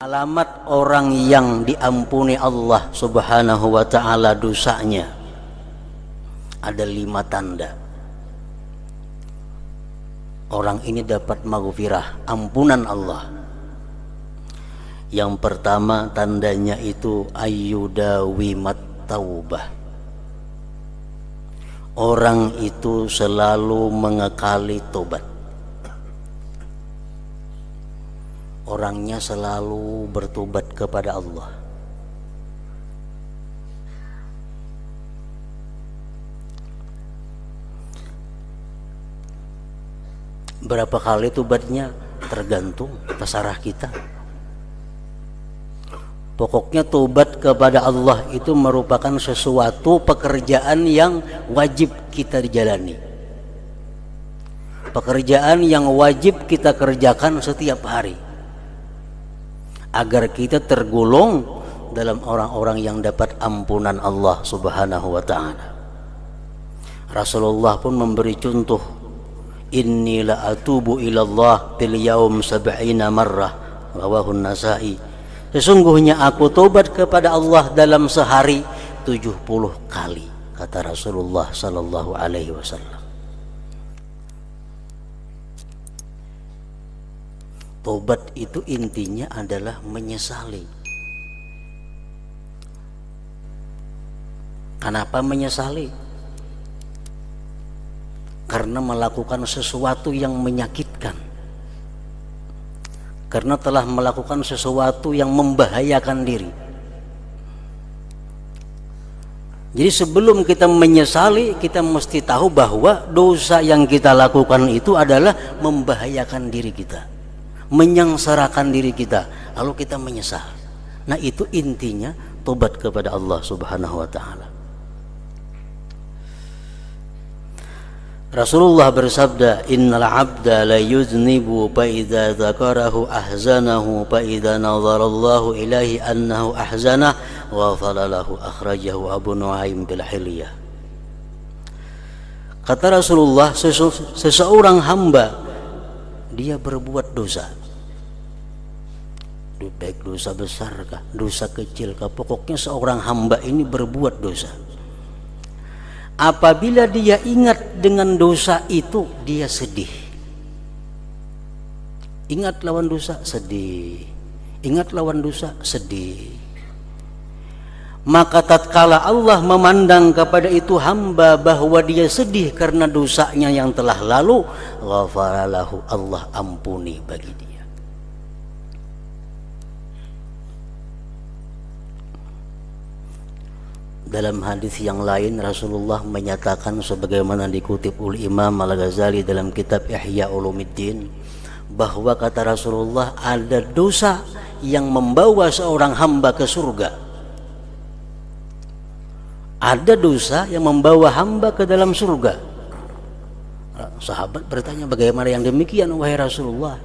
Alamat orang yang diampuni Allah subhanahu wa ta'ala dosanya ada 5 tanda. Orang ini dapat maghfirah, ampunan Allah. Yang pertama tandanya itu ayyudawimat taubah. Orang itu selalu mengekali tobat. Orangnya selalu bertobat kepada Allah. Berapa kali tobatnya tergantung, terserah kita. Pokoknya tobat kepada Allah itu merupakan sesuatu pekerjaan yang wajib kita jalani. Pekerjaan yang wajib kita kerjakan setiap hari, agar kita tergolong dalam orang-orang yang dapat ampunan Allah subhanahu wa ta'ala. Rasulullah pun memberi contoh, inni la atubu ilallah fil yaum 70 marrah, rawahu Nasa'i. Sesungguhnya aku tobat kepada Allah dalam sehari 70 kali, kata Rasulullah sallallahu alaihi wasallam. Tobat itu intinya adalah menyesali. Kenapa menyesali? Karena melakukan sesuatu yang menyakitkan. Karena telah melakukan sesuatu yang membahayakan diri. Jadi sebelum kita menyesali, kita mesti tahu bahwa dosa yang kita lakukan itu adalah membahayakan diri kita, menyengsarakan diri kita, lalu kita menyesal. Nah, itu intinya tobat kepada Allah subhanahu wa ta'ala. Rasulullah bersabda, innal abda la yuznibu fa idza dzakarahu ahzanahu fa idza nazarallahu ilaihi annahu ahzanah wa falalahu, akhrajahu Abu Nuaim bil Hilyah. Kata Rasulullah, seseorang hamba dia berbuat dosa, baik dosa besar kah, dosa kecil kah, pokoknya seorang hamba ini berbuat dosa. Apabila dia ingat dengan dosa itu, dia sedih. Ingat lawan dosa, sedih. Ingat lawan dosa, sedih. Maka tatkala Allah memandang kepada itu hamba bahwa dia sedih karena dosanya yang telah lalu, ghafaralahu, Allah ampuni bagi dia. Dalam hadis yang lain Rasulullah menyatakan sebagaimana dikutip oleh Imam Al-Ghazali dalam kitab Ihya Ulumuddin, bahwa kata Rasulullah ada dosa yang membawa seorang hamba ke surga. Ada dosa yang membawa hamba ke dalam surga. Sahabat bertanya, bagaimana yang demikian wahai Rasulullah?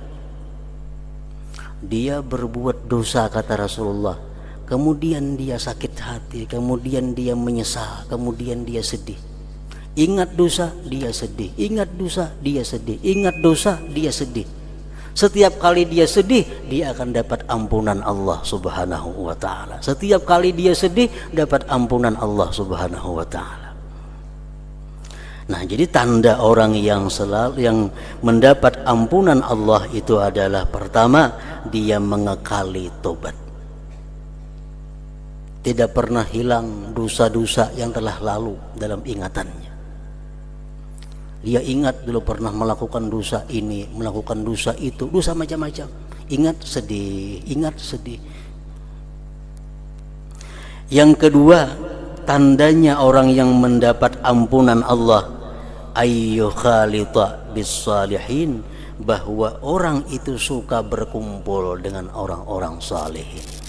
Dia berbuat dosa, kata Rasulullah, kemudian dia sakit hati, kemudian dia menyesal, kemudian dia sedih. Ingat dosa, dia sedih. Ingat dosa, dia sedih. Ingat dosa, dia sedih. Setiap kali dia sedih, dia akan dapat ampunan Allah subhanahu wa ta'ala. Setiap kali dia sedih, dapat ampunan Allah subhanahu wa ta'ala. Nah, jadi tanda orang yang selalu yang mendapat ampunan Allah itu adalah, pertama, dia mengekali tobat. Tidak pernah hilang dosa-dosa yang telah lalu dalam ingatannya. Dia ingat dulu pernah melakukan dosa ini, melakukan dosa itu, dosa macam-macam. Ingat, sedih, ingat, sedih. Yang kedua, tandanya orang yang mendapat ampunan Allah, ayyukhalita bis-salihin, bahwa orang itu suka berkumpul dengan orang-orang salihin.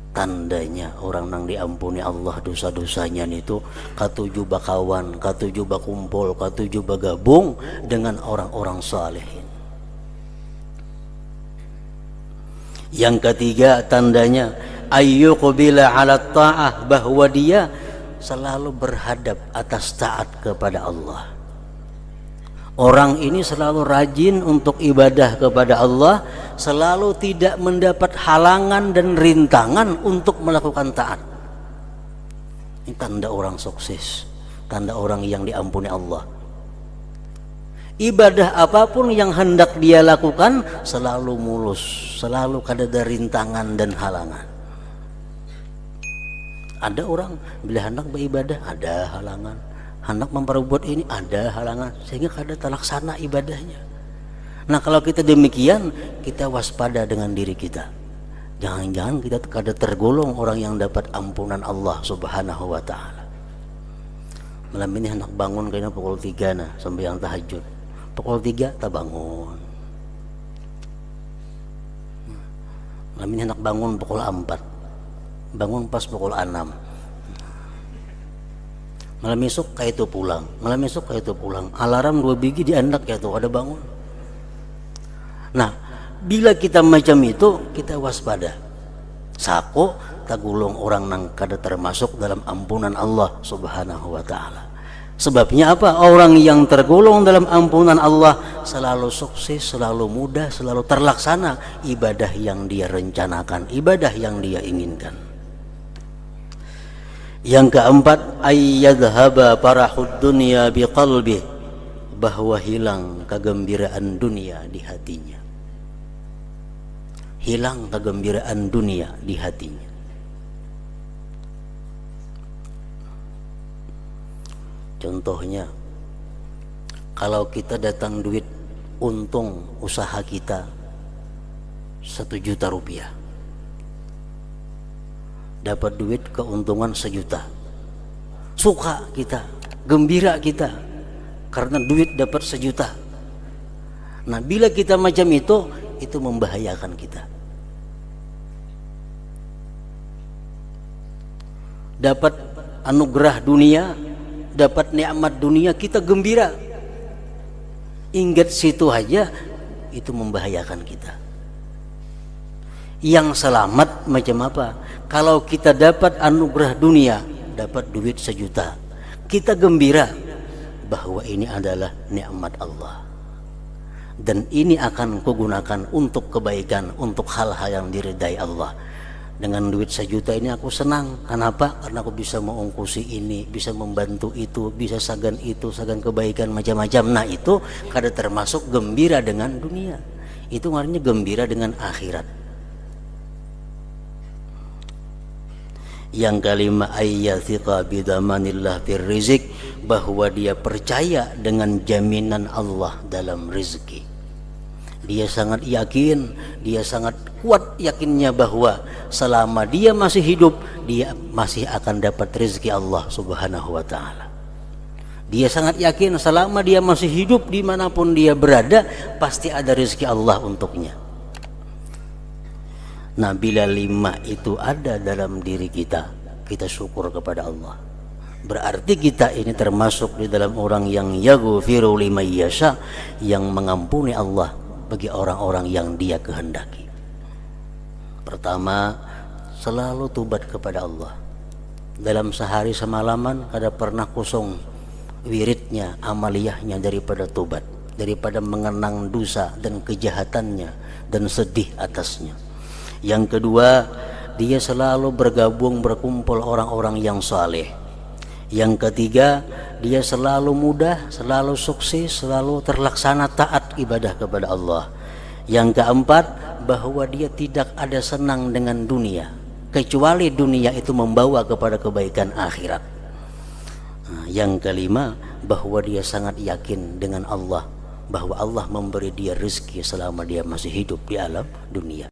Tandanya orang nang diampuni Allah dosa-dosanya itu katuju bakawan, katuju bakumpul, katuju bagabung dengan orang-orang salihin. Yang ketiga tandanya ayyuqbila 'ala ta'ah, bahwa dia selalu berhadap atas taat kepada Allah. Orang ini selalu rajin untuk ibadah kepada Allah, Selalu tidak mendapat halangan dan rintangan untuk melakukan taat. Ini tanda orang sukses, tanda orang yang diampuni Allah. Ibadah apapun yang hendak dia lakukan selalu mulus, selalu kada rintangan dan halangan. Ada orang bila hendak beribadah ada halangan, hendak memperbuat ini ada halangan, sehingga kada terlaksana ibadahnya. Nah, kalau kita demikian, kita waspada dengan diri kita. Jangan-jangan kita kada tergolong orang yang dapat ampunan Allah Subhanahu wa taala. Malam ini hendak bangun kayaknya pukul 3 nah, sampai yang tahajud. Pukul 3 tak bangun. Malam ini hendak bangun pukul 4. Bangun pas pukul 6. Malam esok kayak itu pulang. Malam esok kayak itu pulang. Alarm 2 biji diandak ya tuh ada bangun. Nah, bila kita macam itu, kita waspada. Sako tagulong orang nang kada termasuk dalam ampunan Allah Subhanahu wa taala. Sebabnya apa? Orang yang tergolong dalam ampunan Allah selalu sukses, selalu mudah, selalu terlaksana ibadah yang dia rencanakan, ibadah yang dia inginkan. Yang keempat, ayyadhhaba farahud dunya biqalbi, bahwa hilang kegembiraan dunia di hatinya. Hilang kegembiraan dunia di hatinya. Contohnya, kalau kita datang duit untung usaha kita 1 juta rupiah, dapat duit keuntungan 1 juta, suka kita, gembira kita karena duit dapat 1 juta. Nah, bila kita macam itu membahayakan kita. Dapat anugerah dunia, dapat nikmat dunia, kita gembira, ingat situ aja, itu membahayakan kita. Yang selamat macam apa? Kalau kita dapat anugerah dunia, dapat duit 1 juta, kita gembira bahwa ini adalah nikmat Allah dan ini akan kugunakan untuk kebaikan, untuk hal-hal yang diridai Allah. Dengan duit 1 juta ini aku senang. Kenapa? Karena aku bisa mengungkusi ini, bisa membantu itu, bisa sagan itu, sagan kebaikan macam-macam. Nah, itu kada termasuk gembira dengan dunia. Itu artinya gembira dengan akhirat. Yang kelima, ayyathiqa bidamanillah fir rizq, bahwa dia percaya dengan jaminan Allah dalam rezeki. Dia sangat yakin, dia sangat kuat yakinnya bahwa selama dia masih hidup, dia masih akan dapat rezeki Allah Subhanahu wa ta'ala. Dia sangat yakin selama dia masih hidup, dimanapun dia berada, pasti ada rezeki Allah untuknya. Nah, bila 5 itu ada dalam diri kita, kita syukur kepada Allah. Berarti kita ini termasuk di dalam orang yang yaghfiru liman yasha, yang mengampuni Allah bagi orang-orang yang dia kehendaki. Pertama, selalu tobat kepada Allah. Dalam sehari semalaman kada pernah kosong wiridnya, amaliyahnya daripada tobat, daripada mengenang dosa dan kejahatannya dan sedih atasnya. Yang kedua, dia selalu berkumpul orang-orang yang saleh. Yang ketiga, dia selalu mudah, selalu sukses, selalu terlaksana taat ibadah kepada Allah. Yang keempat, bahwa dia tidak ada senang dengan dunia, kecuali dunia itu membawa kepada kebaikan akhirat. Yang kelima, bahwa dia sangat yakin dengan Allah, bahwa Allah memberi dia rezeki selama dia masih hidup di alam dunia.